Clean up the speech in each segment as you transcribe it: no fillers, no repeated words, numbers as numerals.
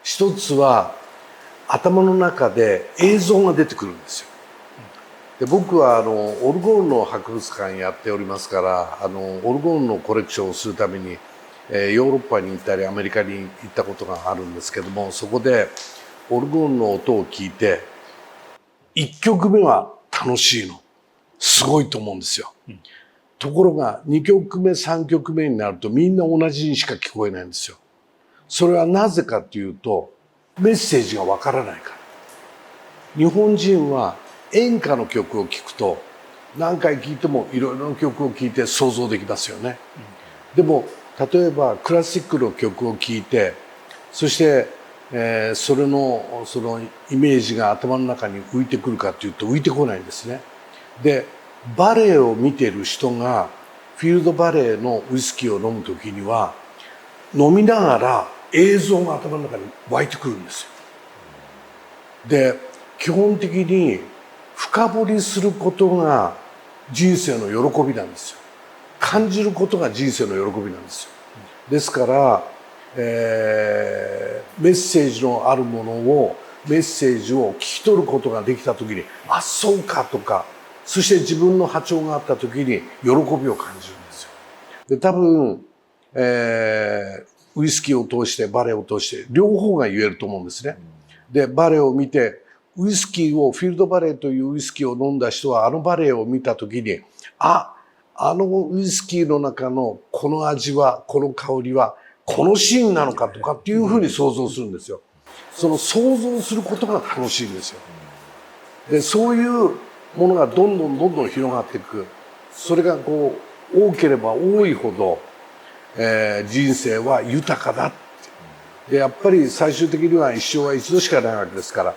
一つは頭の中で映像が出てくるんですよ。で僕はオルゴールの博物館やっておりますからオルゴールのコレクションをするために、ヨーロッパに行ったりアメリカに行ったことがあるんですけども、そこでオルゴールの音を聞いて1曲目は楽しいのすごいと思うんですよ。ところが2曲目3曲目になるとみんな同じにしか聞こえないんですよ。それはなぜかというとメッセージがわからないから。日本人は演歌の曲を聴くと何回聴いてもいろいろな曲を聴いて想像できますよね。でも例えばクラシックの曲を聴いてそして、そのイメージが頭の中に浮いてくるかというと浮いてこないんですね。でバレエを見てる人がフィールドバレエのウイスキーを飲む時には飲みながら映像が頭の中に湧いてくるんですよ。で基本的に深掘りすることが人生の喜びなんですよ。感じることが人生の喜びなんですよ。ですから、メッセージのあるものをメッセージを聞き取ることができた時にあそうかとか、そして自分の波長があった時に喜びを感じるんですよ。で多分、ウイスキーを通してバレエを通して両方が言えると思うんですね。でバレエを見てウイスキーをフィールドバレーというウイスキーを飲んだ人はバレエを見た時にあのウイスキーの中のこの味はこの香りはこのシーンなのかとかっていうふうに想像するんですよ。その想像することが楽しいんですよ。でそういうものがどんどん広がっていく。それがこう多ければ多いほど、人生は豊かだって。でやっぱり最終的には一生は一度しかないわけですから、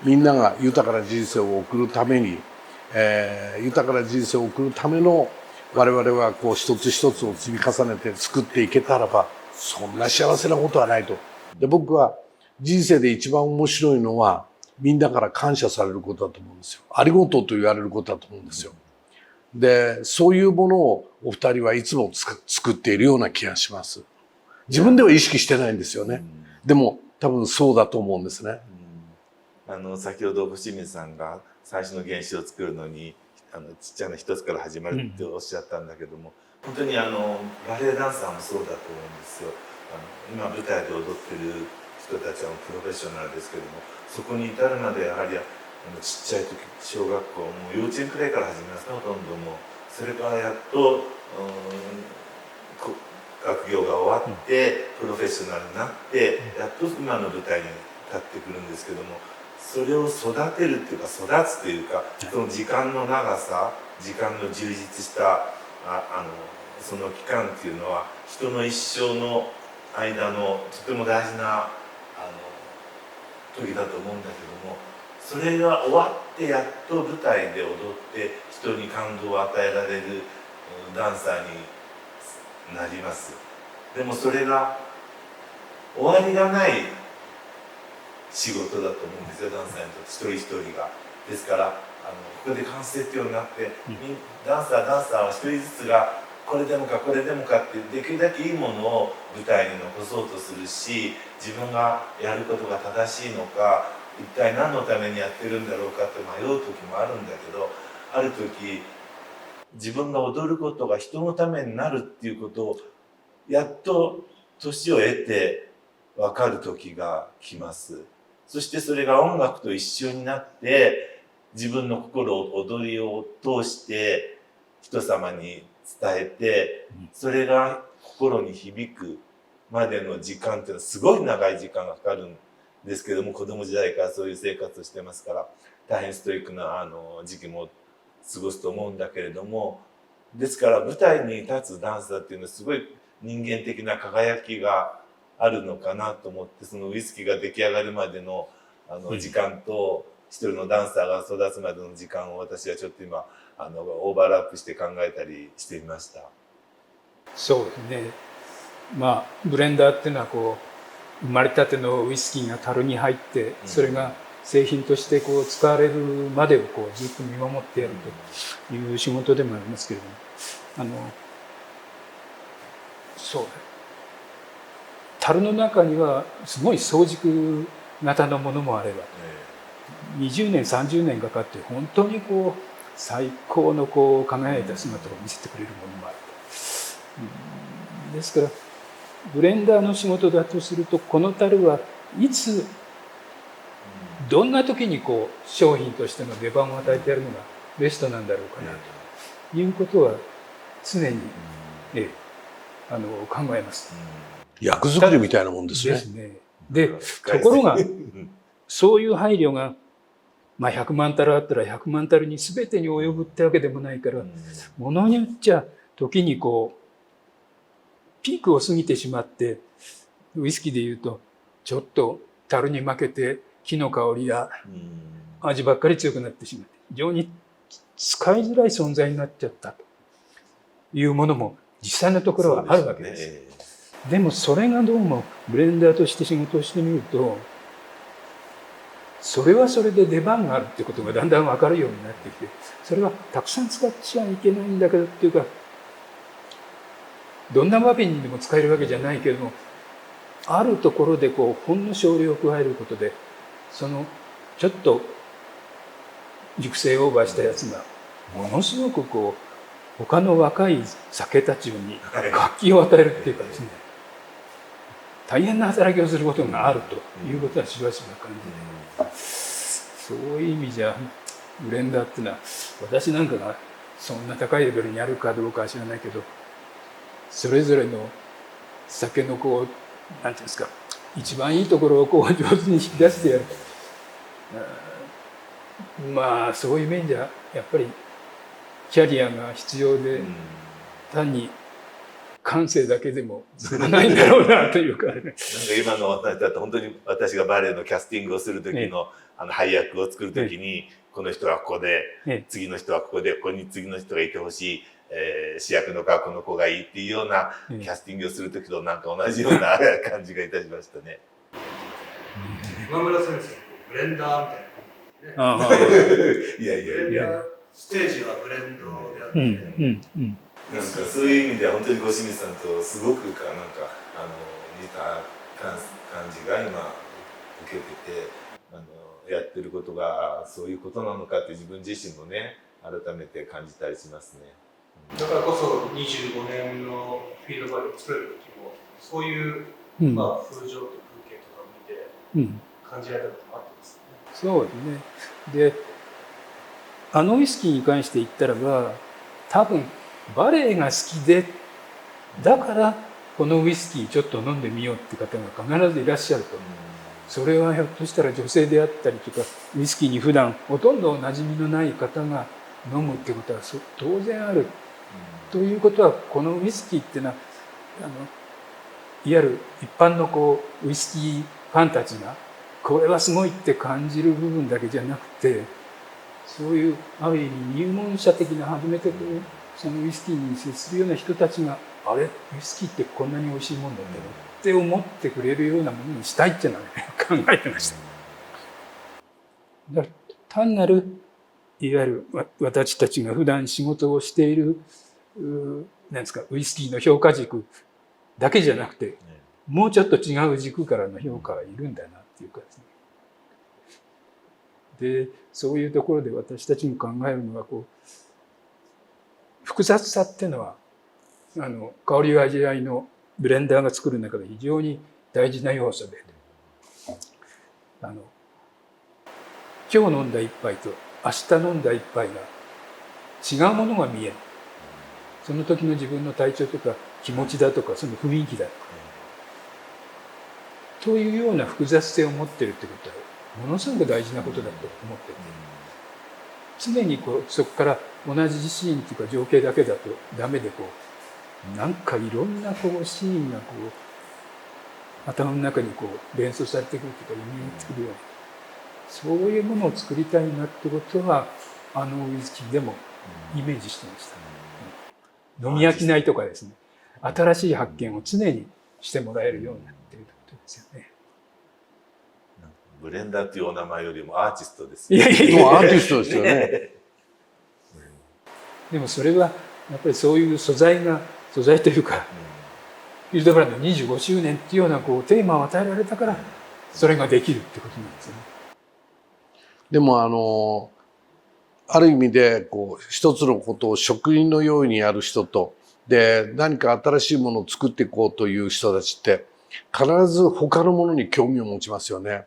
みんなが豊かな人生を送るために、豊かな人生を送るための我々はこう一つ一つを積み重ねて作っていけたらばそんな幸せなことはないと。で僕は人生で一番面白いのはみんなから感謝されることだと思うんですよ。ありがとうと言われることだと思うんですよ。でそういうものをお二人はいつも作っているような気がします。自分では意識してないんですよね。でも多分そうだと思うんですね。先ほど伏見さんが最初の原子を作るのにちっちゃな一つから始まるっておっしゃったんだけども、本当にバレエダンサーもそうだと思うんですよ。今舞台で踊ってる人たちはプロフェッショナルですけども、そこに至るまでやはりちっちゃい時小学校もう幼稚園くらいから始めますね、ほとんども。それからやっと学業が終わってプロフェッショナルになってやっと今の舞台に立ってくるんですけども、それを育てるっていうか育つというか、その時間の長さ、時間の充実したその期間っていうのは人の一生の間のとても大事な時だと思うんだけども、それが終わってやっと舞台で踊って人に感動を与えられるダンサーになります。でもそれが終わりがない仕事だと思うんですよ、ダンサーにとって一人一人が。ですからここで完成っていうようになって、ダンサーは一人ずつがこれでもかこれでもかってできるだけいいものを舞台に残そうとするし、自分がやることが正しいのか一体何のためにやってるんだろうかって迷う時もあるんだけど、ある時自分が踊ることが人のためになるっていうことをやっと年を得て分かる時が来ます。そしてそれが音楽と一緒になって自分の心を踊りを通して人様に伝えて、それが心に響くまでの時間っていうのはすごい長い時間がかかるんですけども、子供時代からそういう生活をしてますから大変ストイックな時期も過ごすと思うんだけれども、ですから舞台に立つダンサーっていうのはすごい人間的な輝きがあるのかなと思って、そのウイスキーが出来上がるまでの時間と一人のダンサーが育つまでの時間を私はちょっと今オーバーラップして考えたりしてみました。そうですね。ブレンダーっていうのはこう生まれたてのウイスキーが樽に入ってそれが製品としてこう使われるまでをこうずっと見守ってやるという仕事でもありますけれども、そう樽の中にはすごい早熟型のものもあれば、20年30年かかって本当にこう最高のこう輝いた姿を見せてくれるものもあると。ですからブレンダーの仕事だとすると、この樽はいつどんな時にこう商品としての出番を与えてやるのがベストなんだろうかなということは常に、考えます。役作りみたいなもんですね。ですね。で、ところがそういう配慮が、100万樽あったら100万樽に全てに及ぶってわけでもないから、ものによっちゃ時にこうピークを過ぎてしまって、ウイスキーでいうとちょっと樽に負けて木の香りや味ばっかり強くなってしまって、非常に使いづらい存在になっちゃったというものも実際のところはあるわけです。でもそれがどうもブレンダーとして仕事をしてみると、それはそれで出番があるってことがだんだん分かるようになってきて、それはたくさん使っちゃいけないんだけどっていうか、どんな場面にでも使えるわけじゃないけれども、あるところでこうほんの少量を加えることで、そのちょっと熟成オーバーしたやつがものすごくこう他の若い酒たちに活気を与えるっていうかですね、大変な働きをすることがあるということはしばしば感じで、そういう意味じゃブレンダーっていうのは、私なんかがそんな高いレベルにあるかどうかは知らないけど、それぞれの酒のこうなんていうんですか、一番いいところをこう上手に引き出してやる。そういう面じゃやっぱりキャリアが必要で、単に感性だけでもすらないんだろうなというか、ね、なんか今の話だと本当に私がバレエのキャスティングをする時の、配役を作る時に、この人はここで、次の人はここで、ここに次の人がいてほしい、主役の子はこの子がいいっていうようなキャスティングをする時となんか同じような感じがいたしましたね。今村先生、ブレンダーみたいな。いやいや、ステージはブレンドであって、なんかそういう意味では本当にご清水さんとすごく似た感じが今受けてて、やってることがそういうことなのかって自分自身もね改めて感じたりしますね。だからこそ25年のフィールドバレーを作る時もそういう、風情と風景とか見て感じられたこともあったんですね。そうですね。で、あのウイスキーに関して言ったらば、多分バレエが好きで、だからこのウイスキーちょっと飲んでみようって方が必ずいらっしゃると。それはひょっとしたら女性であったりとか、ウイスキーに普段ほとんど馴染みのない方が飲むってことは当然ある。ということは、このウイスキーっていうのは、いわゆる一般のウイスキーファンたちがこれはすごいって感じる部分だけじゃなくて、そういうある意味入門者的な初めてそのウイスキーに接するような人たちが、あれウイスキーってこんなに美味しいもんだって思ってくれるようなものにしたいっていうのは、考えてました。だから単なるいわゆる私たちが普段仕事をしているなんですか、ウイスキーの評価軸だけじゃなくて、もうちょっと違う軸からの評価がいるんだなっていうかですね。で、そういうところで私たちも考えるのは複雑さっていうのは香り味わいのブレンダーが作る中で非常に大事な要素で、今日飲んだ一杯と明日飲んだ一杯が違うものが見える。その時の自分の体調とか気持ちだとかその雰囲気だとか、というような複雑性を持っているってことはものすごく大事なことだと思っていて、常にそこから同じシーンというか情景だけだとダメでなんかいろんなシーンが頭の中に連想されてくるというか夢に作るような、そういうものを作りたいなってことはウイスキーでもイメージしてました。飲み飽きないとかですね、新しい発見を常にしてもらえるようになっていることですよね。ブレンダーっていうお名前よりもアーティストですよね。もうアーティストですよね。でもそれはやっぱりそういう素材というか、フィールドブランド25周年っていうようなこうテーマを与えられたからそれができるってことなんですよね。でもある意味でこう一つのことを職人のようにやる人とで何か新しいものを作っていこうという人たちって必ず他のものに興味を持ちますよね。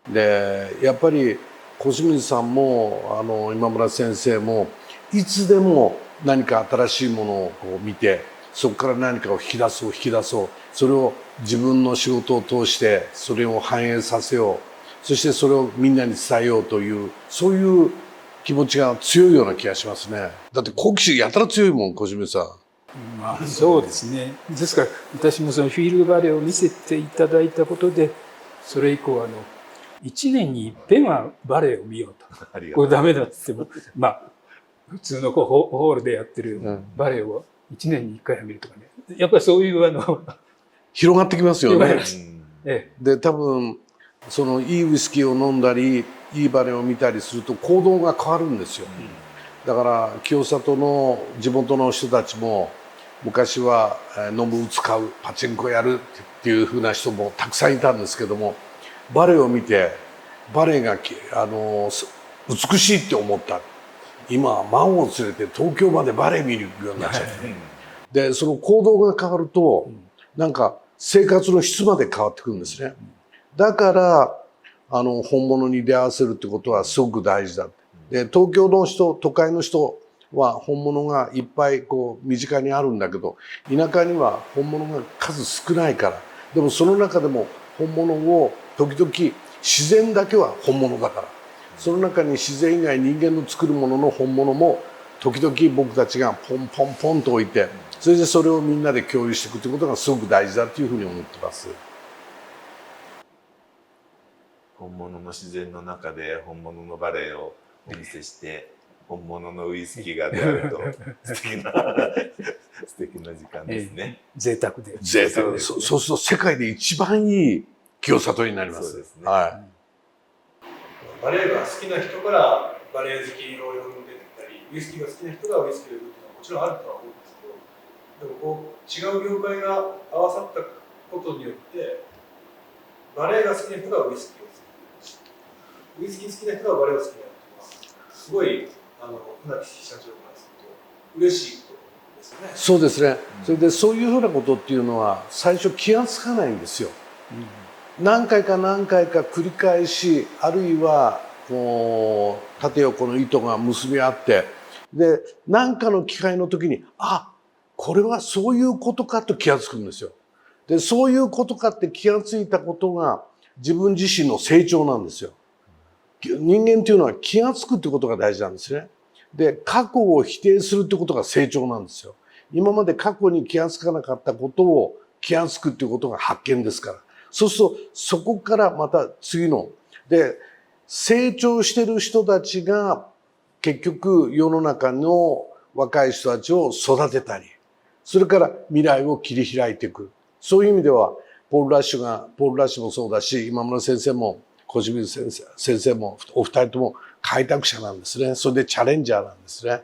でやっぱり小清水さんも今村先生もいつでも何か新しいものをこう見てそこから何かを引き出そうそれを自分の仕事を通してそれを反映させようそしてそれをみんなに伝えようというそういう気持ちが強いような気がしますね。だって好奇心やたら強いもん小清水さん。まあそうですね。ですから私もそのフィールドバレーを見せていただいたことでそれ以降1年に一遍はバレエを見ようと。これダメだって言ってもまあ普通のホールでやってるバレエを1年に1回は見るとかね。やっぱりそういう広がってきますよね。で多分そのいいウイスキーを飲んだりいいバレエを見たりすると行動が変わるんですよ。だから清里の地元の人たちも昔は飲む使うパチンコやるっていうふうな人もたくさんいたんですけどもバレエを見てバレエが美しいって思った。今は孫を連れて東京までバレエ見るようになっちゃってでその行動が変わるとなんか生活の質まで変わってくるんですね。だから本物に出会わせるってことはすごく大事だ。で東京の人都会の人は本物がいっぱいこう身近にあるんだけど田舎には本物が数少ないからでもその中でも本物を時々自然だけは本物だからその中に自然以外人間の作るものの本物も時々僕たちがポンポンポンと置いてそれでそれをみんなで共有していくということがすごく大事だというふうに思ってます。本物の自然の中で本物のバレエをお見せして本物のウイスキーが出会うと素敵な時間ですね。贅沢で。贅沢で。そうすると世界で一番いい清里になります。そうですね。はい。バレエが好きな人からバレエ好きを呼んでったり、ウイスキーが好きな人がウイスキーを呼ぶっていうのはもちろんあるとは思うんですけど、でもこう違う業界が合わさったことによって、バレエが好きな人がウイスキーを好きウイスキー好きな人がバレエを好きなっていうのは、すごい船木社長からすると嬉しいことですよね。そうですね。それでそういうふうなことっていうのは最初気がつかないんですよ。何回か繰り返しあるいはこう縦横の糸が結び合ってで何かの機会の時にこれはそういうことかと気がつくんですよ。でそういうことかって気がついたことが自分自身の成長なんですよ。人間っていうのは気がつくってことが大事なんですね。で過去を否定するってことが成長なんですよ。今まで過去に気がつかなかったことを気がつくっていうことが発見ですから。そうするとそこからまた次ので成長してる人たちが結局世の中の若い人たちを育てたりそれから未来を切り開いていくそういう意味ではポール・ラッシュもそうだし今村先生も小清水先生もお二人とも開拓者なんですね。それでチャレンジャーなんですね。